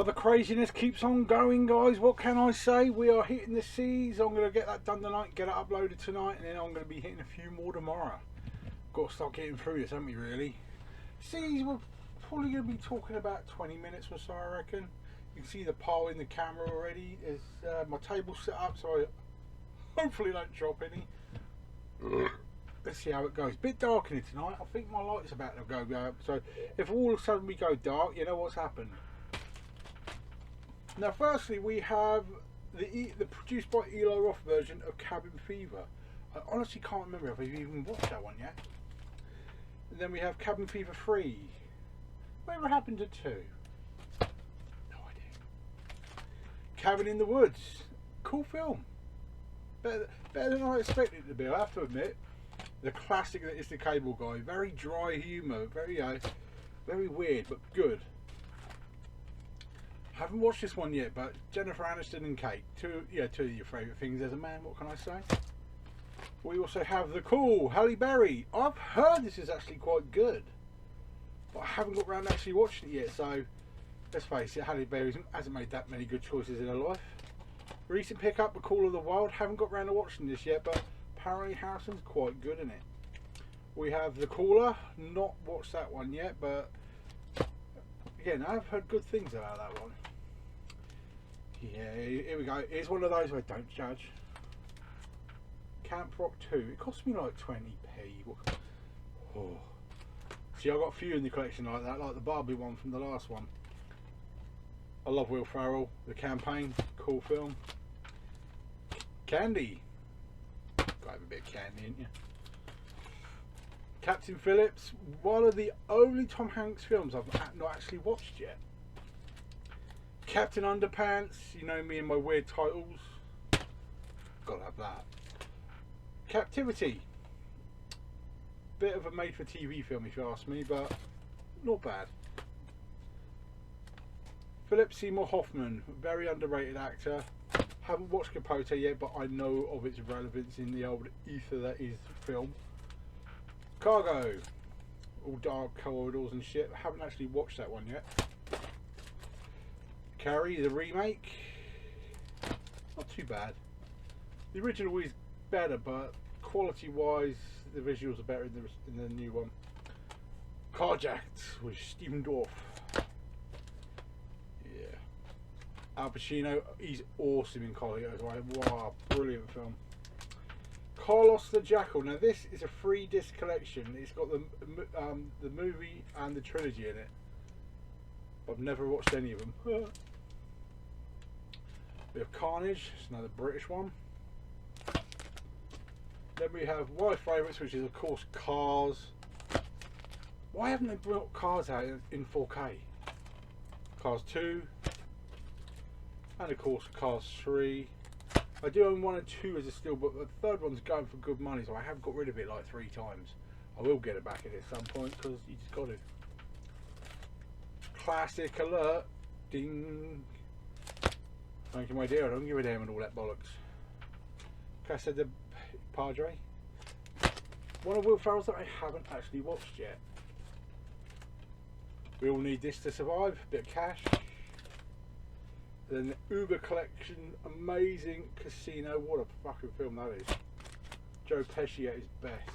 Well, the craziness keeps on going, guys. What can I say? We are hitting the seas. I'm going to get that done tonight, get it uploaded tonight, and then I'm going to be hitting a few more tomorrow. Got to start getting through this, haven't we, really? Seas, we're probably going to be talking about 20 minutes or so, I reckon. You can see the pile in the camera already. My table set up, so I hopefully don't drop any. Let's see how it goes. Bit dark in it tonight. I think my light's about to go out. So if all of a sudden we go dark, you know what's happened. Now, firstly, we have the produced by Eli Roth version of Cabin Fever. I honestly can't remember if I've even watched that one yet. And then we have Cabin Fever 3. Whatever happened to 2? No idea. Cabin in the Woods. Cool film. Better than I expected it to be, I have to admit. The classic that is the Cable Guy. Very dry humour. Very weird, but good. Haven't watched this one yet, but Jennifer Aniston and Kate, two of your favourite things as a man, what can I say? We also have the cool Halle Berry. I've heard this is actually quite good, but I haven't got around to actually watching it yet, so let's face it, Halle Berry hasn't made that many good choices in her life. Recent pickup, The Call of the Wild. Haven't got around to watching this yet, but apparently Harrison's quite good in it. We have The Caller. Not watched that one yet, but again, I've heard good things about that one. Yeah, here we go. Here's one of those where I don't judge. Camp Rock 2. It cost me like 20p. Oh. See, I've got a few in the collection like that, like the Barbie one from the last one. I love Will Ferrell. The Campaign. Cool film. Candy. Got a bit of candy, ain't you? Captain Phillips. One of the only Tom Hanks films I've not actually watched yet. Captain Underpants, you know me and my weird titles. Gotta have that. Captivity. Bit of a made for TV film if you ask me, but not bad. Philip Seymour Hoffman, very underrated actor. Haven't watched Capote yet, but I know of its relevance in the old ether that is film. Cargo. All dark corridors and shit. Haven't actually watched that one yet. Carrie, the remake, not too bad. The original is better, but quality-wise, the visuals are better in the new one. Carjacked with Stephen Dorff. Yeah. Al Pacino, he's awesome in Collier as well. Wow, brilliant film. Carlos the Jackal. Now this is a 3-disc collection. It's got the movie and the trilogy in it. I've never watched any of them. We have Carnage, it's another British one. Then we have one of my favourites, which is of course Cars. Why haven't they brought Cars out in 4K? Cars 2. And of course Cars 3. I do own 1 and 2 as a steelbook, but the third one's going for good money, so I have got rid of it like 3 times. I will get it back at some point, because you just got to. Classic alert. Ding. Thank you, my dear. I don't give a damn and all that bollocks. Casa de Padre. One of Will Ferrell's that I haven't actually watched yet. We all need this to survive. Bit of cash. Then the Uber Collection. Amazing Casino. What a fucking film that is. Joe Pesci at his best.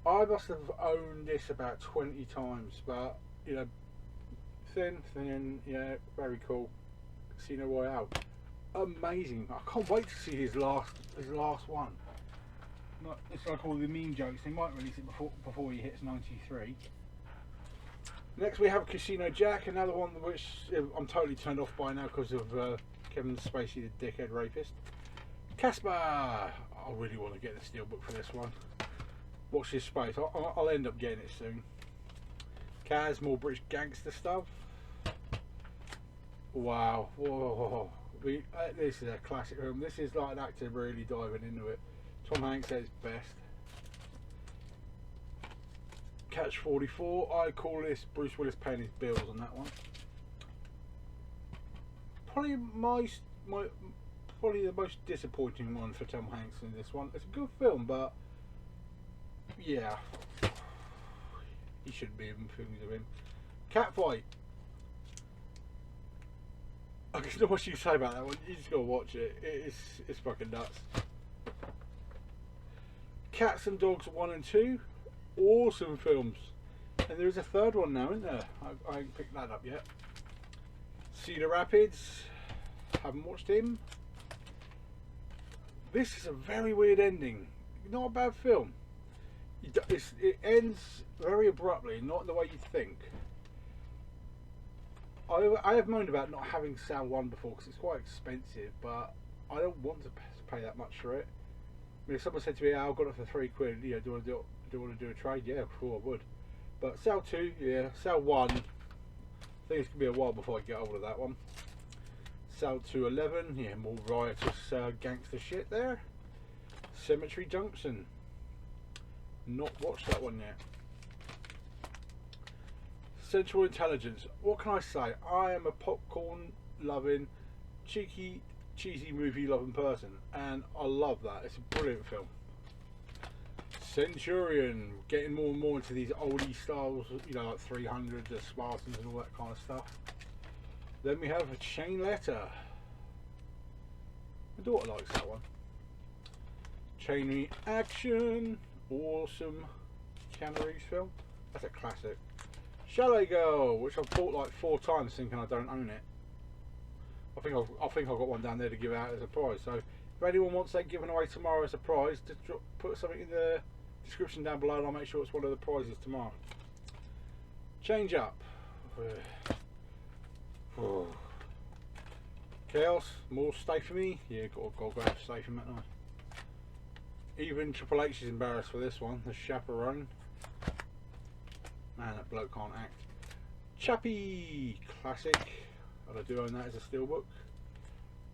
I must have owned this about 20 times, but you know, thin, yeah, very cool. Casino Royale, amazing. I can't wait to see his last one. It's like all the meme jokes. They might release it before he hits 93. Next we have Casino Jack, another one which I'm totally turned off by now because of Kevin Spacey, the dickhead rapist. Casper. I really want to get the steelbook for this one. Watch this space. I'll end up getting it soon. Kaz, more British gangster stuff. Wow. Whoa. This is a classic film. This is like an actor really diving into it. Tom Hanks at his best. Catch 44. I call this Bruce Willis paying his bills on that one. Probably the most disappointing one for Tom Hanks in this one. It's a good film, but yeah, he shouldn't be in films of him. Catfight. There's not much you can say about that one. You just gotta watch it. It's fucking nuts. Cats and Dogs 1 and 2, awesome films. And there's a third one now, isn't there? I haven't picked that up yet. Cedar Rapids, haven't watched him. This is a very weird ending. Not a bad film. It ends very abruptly, not in the way you think. I have moaned about not having Sound 1 before because it's quite expensive, but I don't want to pay that much for it. I mean, if someone said to me, oh, I've got it for £3, you know, do you want to do a trade? Yeah, sure I would. But Cell 2, yeah. Cell 1, I think it's going to be a while before I get hold of that one. Cell 211, yeah, more riotous gangster shit there. Cemetery Junction, not watched that one yet. Central Intelligence, what can I say? I am a popcorn loving, cheeky, cheesy movie loving person, and I love that. It's a brilliant film. Centurion, getting more and more into these oldie styles, you know, like 300, the Spartans and all that kind of stuff. Then we have a Chain Letter. My daughter likes that one. Chain Reaction, awesome Keanu Reeves film. That's a classic. Chalet Girl, which I've bought like 4 times thinking I don't own it. I think I've got one down there to give out as a prize. So if anyone wants that given away tomorrow as a prize, just put something in the description down below and I'll make sure it's one of the prizes tomorrow. Change Up. Chaos, more Stay For Me. Yeah, got to grab Stay For Me, haven't I? Even Triple H is embarrassed for this one. The Chaperone. Man, that bloke can't act. Chappie, classic. And I do own that as a steelbook.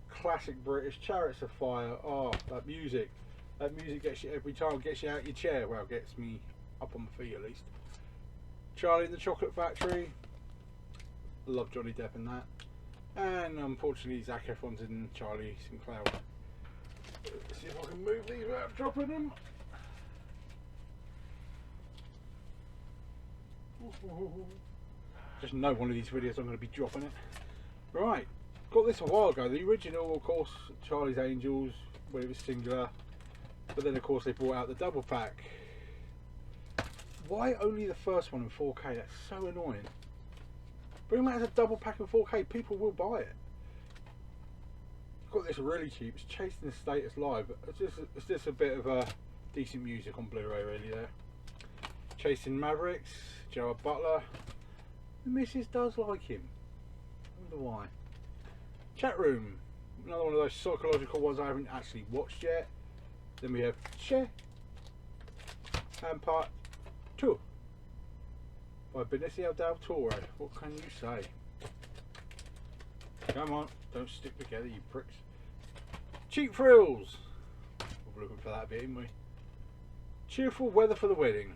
Classic British. Chariots of Fire. Oh, that music. That music gets you every time. Gets you out your chair. Well, gets me up on my feet at least. Charlie and the Chocolate Factory. Love Johnny Depp in that. And unfortunately, Zac Efron's in Charlie Sinclair. Let's see if I can move these without dropping them. Just know one of these videos I'm going to be dropping it. Right, got this a while ago. The original, of course, Charlie's Angels, when it was singular. But then, of course, they brought out the double pack. Why only the first one in 4K? That's so annoying. Bring that as a double pack in 4K, people will buy it. Got this really cheap. It's Chasing the Status Live. It's just a bit of a decent music on Blu-ray, really. There. Chasing Mavericks, Gerard Butler. The missus does like him. I wonder why. Chat Room, another one of those psychological ones I haven't actually watched yet. Then we have Che and Part 2 by Benicio del Toro. What can you say? Come on, don't stick together, you pricks. Cheap Thrills. We're looking for that bit, ain't we? Cheerful Weather for the Wedding.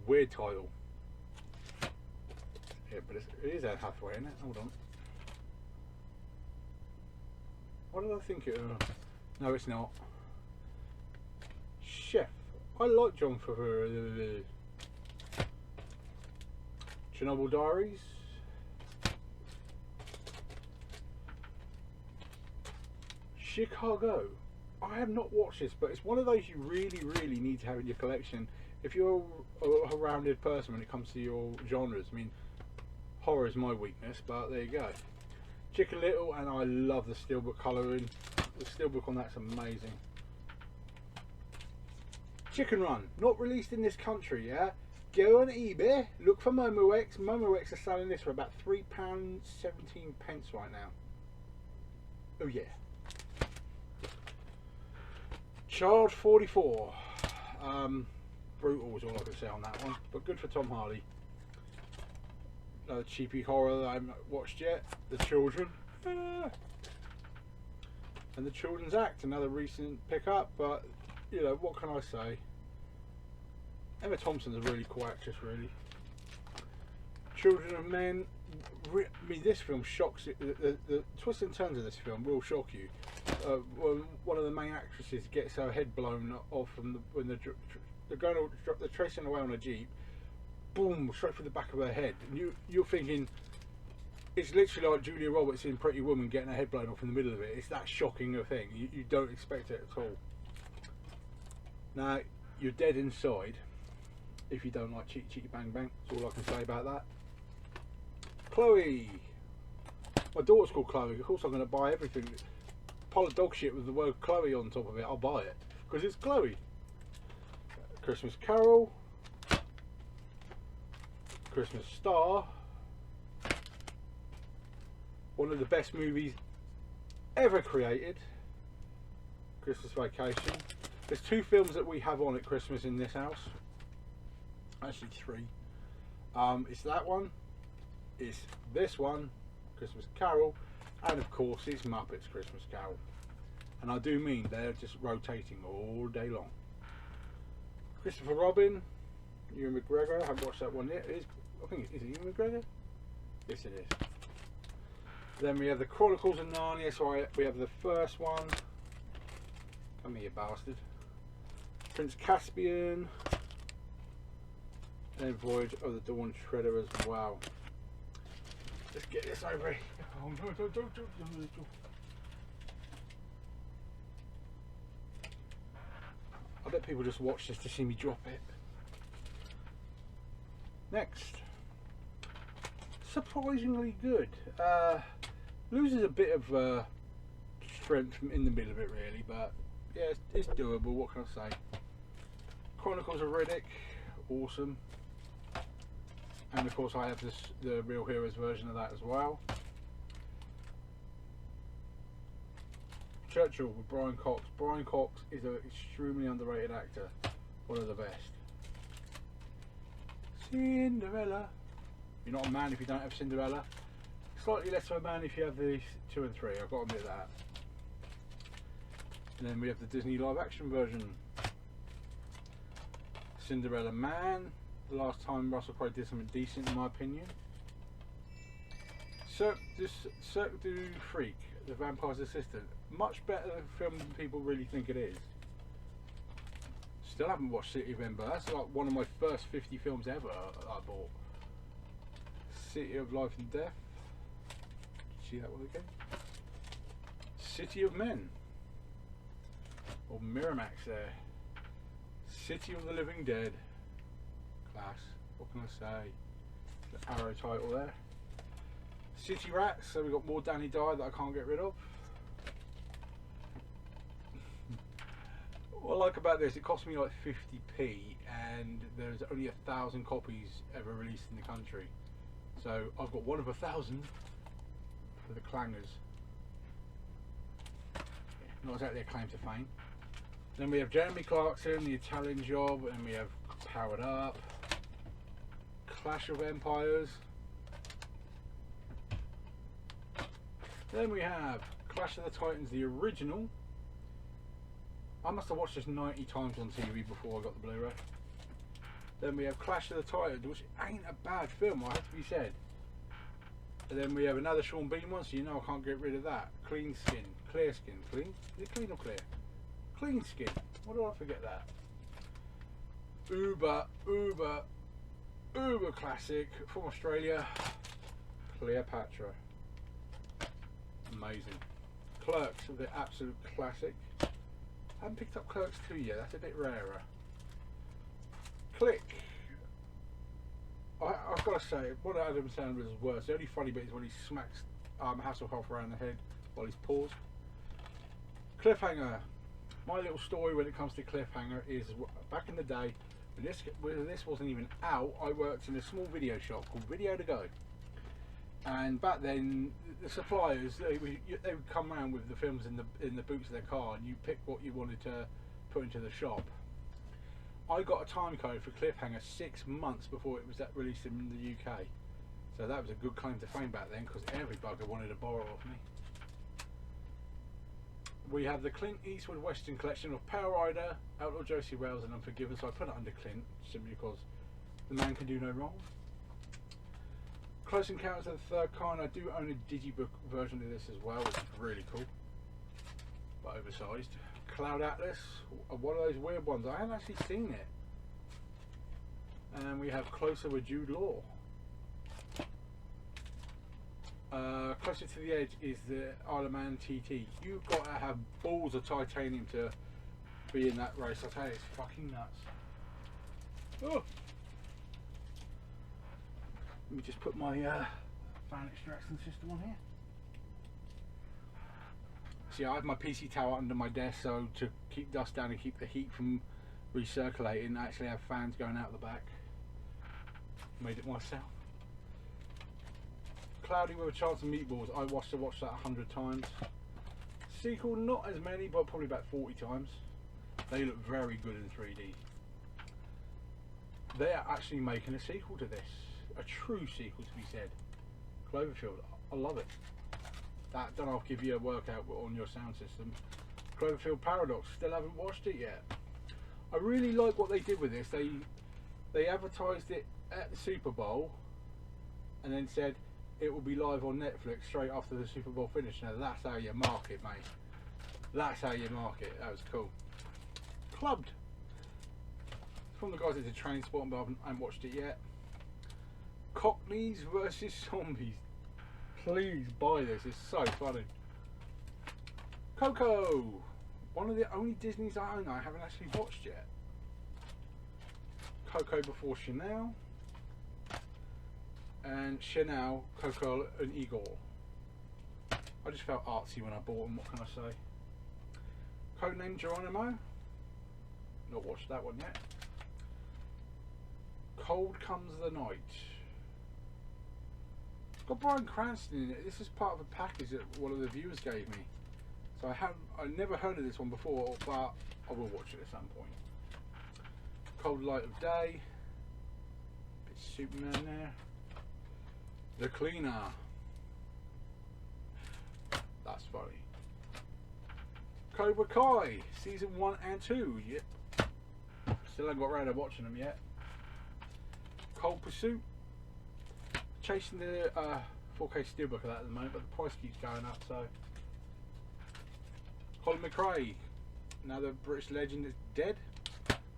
Weird title. Yeah, but it is Anne Hathaway, isn't it? Hold on. What did I think it was? No, it's not. Chef. I like John Favreau. Chernobyl Diaries. Chicago. I have not watched this, but it's one of those you really, really need to have in your collection if you're a rounded person when it comes to your genres. I mean, horror is my weakness, but there you go. Chicken Little, and I love the steelbook colouring. The steelbook on that's amazing. Chicken Run, not released in this country, yeah? Go on eBay, look for Momox. Momox are selling this for about £3.17 right now. Oh yeah. Charge 44. Brutal is all I can say on that one, but good for Tom Hardy. Another cheapy horror that I haven't watched yet. The Children. And The Children's Act, another recent pickup, but you know, what can I say? Emma Thompson's a really cool actress, really. Children of Men. I mean, this film shocks you. The twists and turns of this film will shock you. When one of the main actresses gets her head blown off from when they're tracing away on a jeep, boom, straight through the back of her head, and you're thinking, It's literally like Julia Roberts in Pretty Woman getting her head blown off in the middle of it. It's that shocking a thing. You don't expect it at all. Now, you're dead inside if you don't like Cheaty Cheaty Bang Bang. That's all I can say about that. Chloe. My daughter's called Chloe. Of course I'm going to buy everything. Pile of dog shit with the word Chloe on top of it. I'll buy it. Because it's Chloe. Christmas Carol. Christmas Star. One of the best movies ever created. Christmas Vacation. There's 2 films that we have on at Christmas in this house. Actually 3. It's that one. It's this one, Christmas Carol. And of course it's Muppets Christmas Carol. And I do mean they're just rotating all day long. Christopher Robin. Ewan McGregor. I haven't watched that one yet. I think is it Ewan McGregor? Yes it is. Then we have the Chronicles of Narnia, so we have the first one. Come here, you bastard. Prince Caspian. And Voyage of the Dawn Treader as well. Let's get this over here. Oh, no. I bet people just watch this to see me drop it. Next. Surprisingly good. Loses a bit of strength in the middle of it really, but yeah, it's doable. What can I say? Chronicles of Riddick, awesome. And of course I have the Real Heroes version of that as well. Churchill with Brian Cox. Brian Cox is an extremely underrated actor. One of the best. Cinderella. You're not a man if you don't have Cinderella. Slightly less of a man if you have these 2 and 3. I've got to admit that. And then we have the Disney live action version. Cinderella Man. The last time Russell Crowe did something decent in my opinion. Cirque du Freak, The Vampire's Assistant. Much better film than people really think it is. Still haven't watched City of Ember. That's like one of my first 50 films ever I bought. City of Life and Death. See that one again? City of Men. Or Miramax there. City of the Living Dead. Class. What can I say? The Arrow title there. City Rats. So we've got more Danny Dye that I can't get rid of. What I like about this, it cost me like 50p and there's only 1,000 copies ever released in the country. So I've got one of 1,000 for the clangers. Not exactly a claim to fame. Then we have Jeremy Clarkson, The Italian Job, and we have Powered Up, Clash of Empires. Then we have Clash of the Titans, the original. I must have watched this 90 times on TV before I got the Blu-ray. Then we have Clash of the Titans, which ain't a bad film, I have to be said. And then we have another Sean Bean one, so you know I can't get rid of that. Clean Skin, Clear Skin, Clean? Is it clean or clear? Clean Skin. Why do I forget that? Uber classic from Australia. Cleopatra. Amazing. Clerks, the absolute classic. I haven't picked up Clerks 2 yet, that's a bit rarer. Click. I've got to say, one of Adam Sandler's worst. The only funny bit is when he smacks Hasselhoff around the head while he's paused. Cliffhanger. My little story when it comes to Cliffhanger is back in the day when this wasn't even out. I worked in a small video shop called Video to Go, and back then the suppliers they would come around with the films in the boots of their car, and you pick what you wanted to put into the shop. I got a time code for Cliffhanger 6 months before it was released in the UK, so that was a good claim to fame back then because every bugger wanted to borrow off me. We have the Clint Eastwood Western collection of Power Rider, Outlaw Josie Wales and Unforgiven, so I put it under Clint simply because the man can do no wrong. Close Encounters of the Third Kind. I do own a digibook version of this as well, which is really cool, but oversized. Cloud Atlas, one of those weird ones. I haven't actually seen it. And we have Closer with Jude Law. Closer to the Edge is the Isle of Man TT. You've got to have balls of titanium to be in that race. I tell you, it's fucking nuts. Oh. Let me just put my fan extraction system on here. See, I have my PC tower under my desk, so to keep dust down and keep the heat from recirculating, I actually have fans going out the back. Made it myself. Cloudy with a Chance of Meatballs. I watched that 100 times. Sequel, not as many, but probably about 40 times. They look very good in 3D. They are actually making a sequel to this. A true sequel, to be said. Cloverfield. I love it. That, then I'll give you a workout on your sound system. Cloverfield Paradox. Still haven't watched it yet. I really like what they did with this. They advertised it at the Super Bowl and then said it will be live on Netflix straight after the Super Bowl finish. Now that's how you market, mate. That's how you market. That was cool. Clubbed. From the guys that did Trainspotting, but I haven't watched it yet. Cockneys versus Zombies. Please buy this. It's so funny. Coco. One of the only Disneys I own I haven't actually watched yet. Coco before Chanel. And Chanel, Coco and Igor. I just felt artsy when I bought them, what can I say? Codename Geronimo. Not watched that one yet. Cold Comes the Night. It's got Bryan Cranston in it. This is part of a package that one of the viewers gave me. So I never heard of this one before, but I will watch it at some point. Cold Light of Day. Bit Superman there. The Cleaner. That's funny. Cobra Kai season 1 and 2. Yep. Still haven't got around to watching them yet. Cold Pursuit. Chasing the 4K steelbook of that at the moment, but the price keeps going up, so. Colin McRae. Another British legend is dead.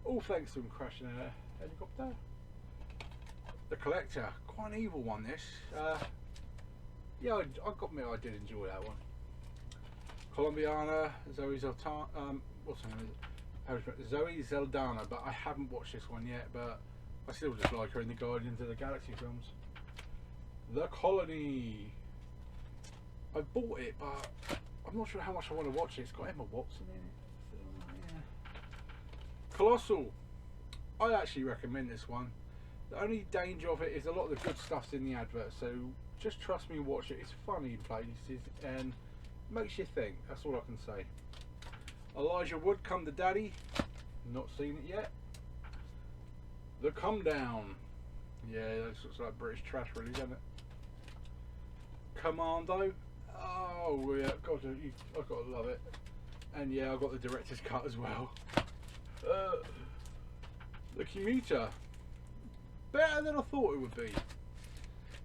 All thanks to him crashing a helicopter. The Collector. Quite an evil one, this. Yeah, I got to admit I did enjoy that one. Colombiana, Zoe Zaldana, what's her name? Zoe Zaldana, but I haven't watched this one yet, but I still just like her in the Guardians of the Galaxy films. The Colony. I bought it, but I'm not sure how much I want to watch it. It's got Emma Watson in it. So, yeah. Colossal. I actually recommend this one. The only danger of it is a lot of the good stuff's in the advert, so just trust me and watch it. It's funny in places and makes you think. That's all I can say. Elijah Wood, Come to Daddy. Not seen it yet. The Come Down. Yeah, that looks like British trash, really, doesn't it? Commando. Oh yeah, God, I've got to love it. And yeah, I've got the director's cut as well. The Commuter. Better than I thought it would be.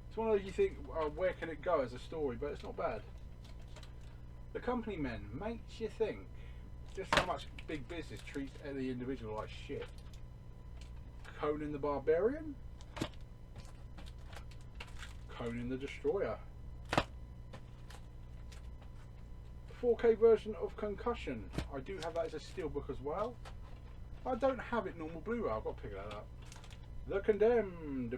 It's one of those you think, where can it go as a story, but it's not bad. The Company Men makes you think just how much big business treats the individual like shit. Conan the Barbarian. Conan the Destroyer. 4K version of Concussion. I do have that as a steelbook as well. I don't have it normal Blu-ray. I've got to pick that up. The Condemned.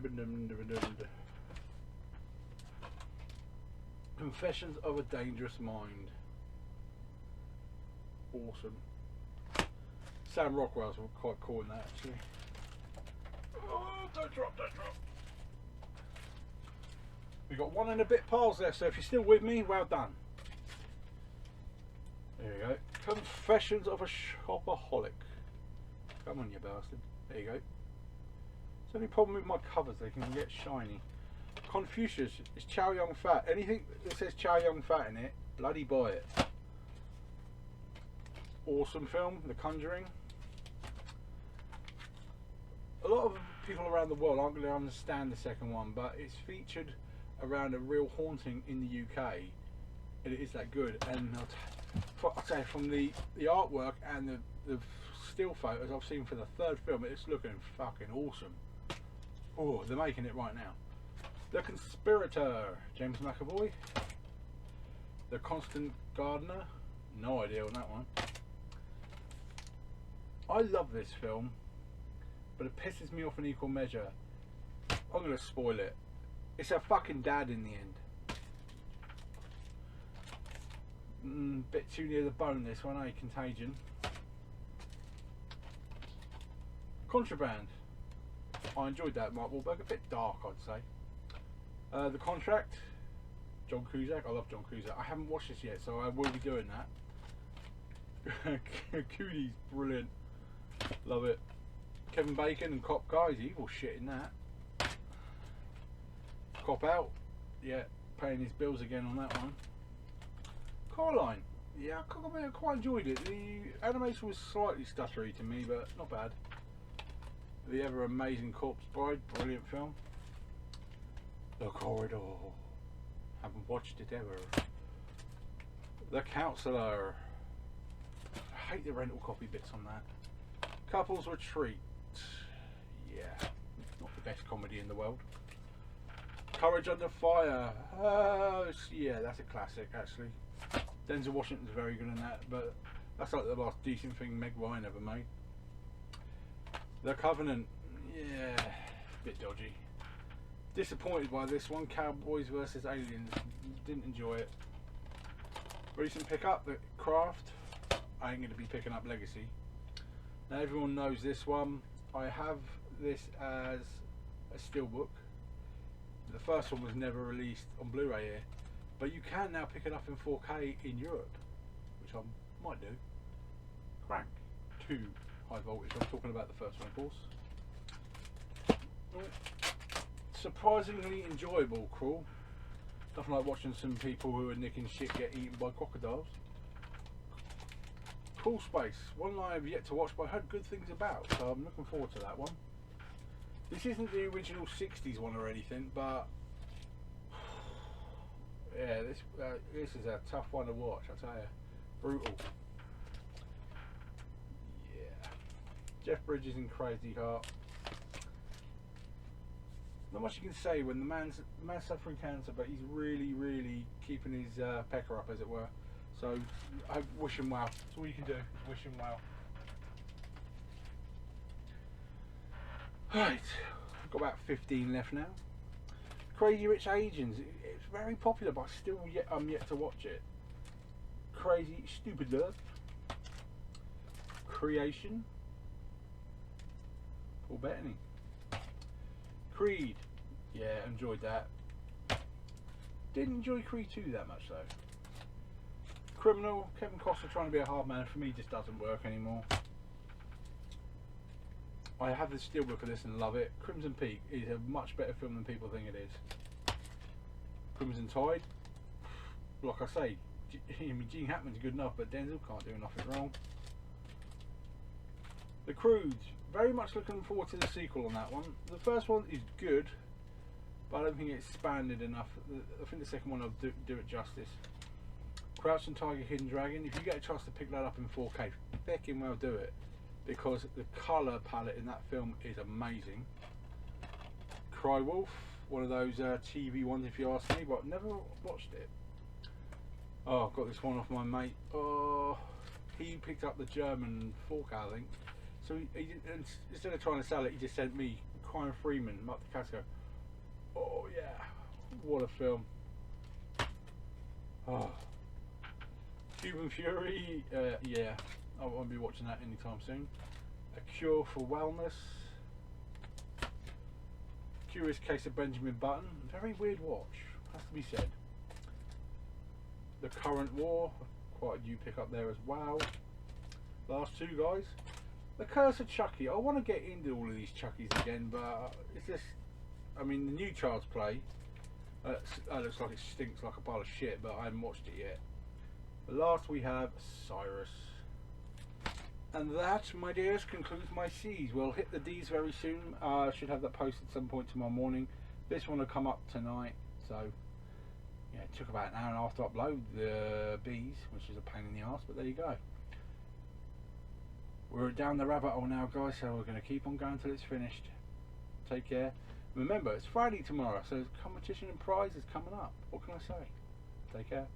Confessions of a Dangerous Mind. Awesome. Sam Rockwell's quite cool in that, actually. Oh, don't drop, don't drop. We've got 1 and a bit piles there, so if you're still with me, well done. There you go. Confessions of a Shopaholic. Come on, you bastard. There you go. It's the only problem with my covers, they can get shiny. Confucius is Chow Yun Fat. Anything that says Chow Yun Fat in it, bloody buy it. Awesome film, The Conjuring. A lot of people around the world aren't going to understand the second one, but it's featured around a real haunting in the UK, and it is that good. And I'll say from the artwork and the still photos I've seen for the third film, it's looking fucking awesome. Oh, they're making it right now. The Conspirator, James McAvoy. The Constant Gardener, no idea on that one. I love this film, but it pisses me off in equal measure. I'm going to spoil it. It's a fucking dad in the end. Bit too near the bone this one, eh? Contagion. Contraband. I enjoyed that, Mark Wahlberg. A bit dark, I'd say. The Contract. John Cusack. I love John Cusack. I haven't watched this yet, so I will be doing that. Cooties, brilliant. Love it. Kevin Bacon and Cop Guy. He's evil shit in that. Cop Out. Yeah, paying his bills again on that one. Coraline. Yeah, I quite enjoyed it. The animation was slightly stuttery to me, but not bad. The Ever Amazing Corpse Bride. Brilliant film. The Corridor. Haven't watched it ever. The Counselor. I hate the rental copy bits on that. Couples Retreat. Yeah, not the best comedy in the world. Courage Under Fire. Yeah, that's a classic actually. Denzel Washington's very good in that, but that's like the last decent thing Meg Ryan ever made. The Covenant. Yeah, a bit dodgy. Disappointed by this one. Cowboys vs Aliens. Didn't enjoy it. Recent pickup, The Craft. I ain't going to be picking up Legacy. Now everyone knows this one. I have this as a steelbook. The first one was never released on Blu-ray here, but you can now pick it up in 4K in Europe, which I might do. Crank 2 high voltage. I'm talking about the first one, of course. Surprisingly enjoyable, Cruel. Nothing like watching some people who are nicking shit get eaten by crocodiles. Crawl Space, one I have yet to watch, but I heard good things about, so I'm looking forward to that one. This isn't the original 60s one or anything, but yeah, this is a tough one to watch, I tell you. Brutal. Yeah. Jeff Bridges in Crazy Heart. Not much you can say when the man's suffering cancer, but he's really keeping his pecker up, as it were. So I wish him well. That's all you can do. Wish him well. Right, I've got about 15 left now. Crazy Rich Asians. It's very popular, but I'm yet to watch it. Crazy Stupid Love. Creation. Paul Bettany. Creed. Yeah, enjoyed that. Didn't enjoy Creed 2 that much though. Criminal. Kevin Costner trying to be a hard man. For me, just doesn't work anymore. I have the steelbook of this and love it. Crimson Peak is a much better film than people think it is. Crimson Tide. Like I say, Gene Hackman's good enough, but Denzel can't do nothing wrong. The Croods. Very much looking forward to the sequel on that one. The first one is good, but I don't think it's expanded enough. I think the second one will do it justice. Crouching Tiger, Hidden Dragon. If you get a chance to pick that up in 4K, fucking well do it, because the colour palette in that film is amazing. Cry Wolf, one of those TV ones if you ask me, but never watched it. Oh, I've got this one off my mate. Oh, he picked up the German 4K, I think. So he instead of trying to sell it, he just sent me Crime Freeman, Mark the Casco. Oh yeah, what a film. Oh. Cuban Fury, yeah, I won't be watching that anytime soon. A Cure for Wellness. Curious Case of Benjamin Button. Very weird watch, has to be said. The Current War, quite a new pick up there as well. Last two guys. The Curse of Chucky. I want to get into all of these Chuckies again, but it's just, I mean, the new Child's Play looks like it stinks like a pile of shit, but I haven't watched it yet. The last we have Cyrus. And that, my dears, concludes my C's. We'll hit the D's very soon. I should have that posted some point tomorrow morning. This one will come up tonight, so yeah, it took about an hour and a half to upload the B's, which is a pain in the arse, but there you go. We're down the rabbit hole now, guys, so we're going to keep on going till it's finished. Take care. Remember, it's Friday tomorrow, so there's competition and prizes coming up. What can I say? Take care.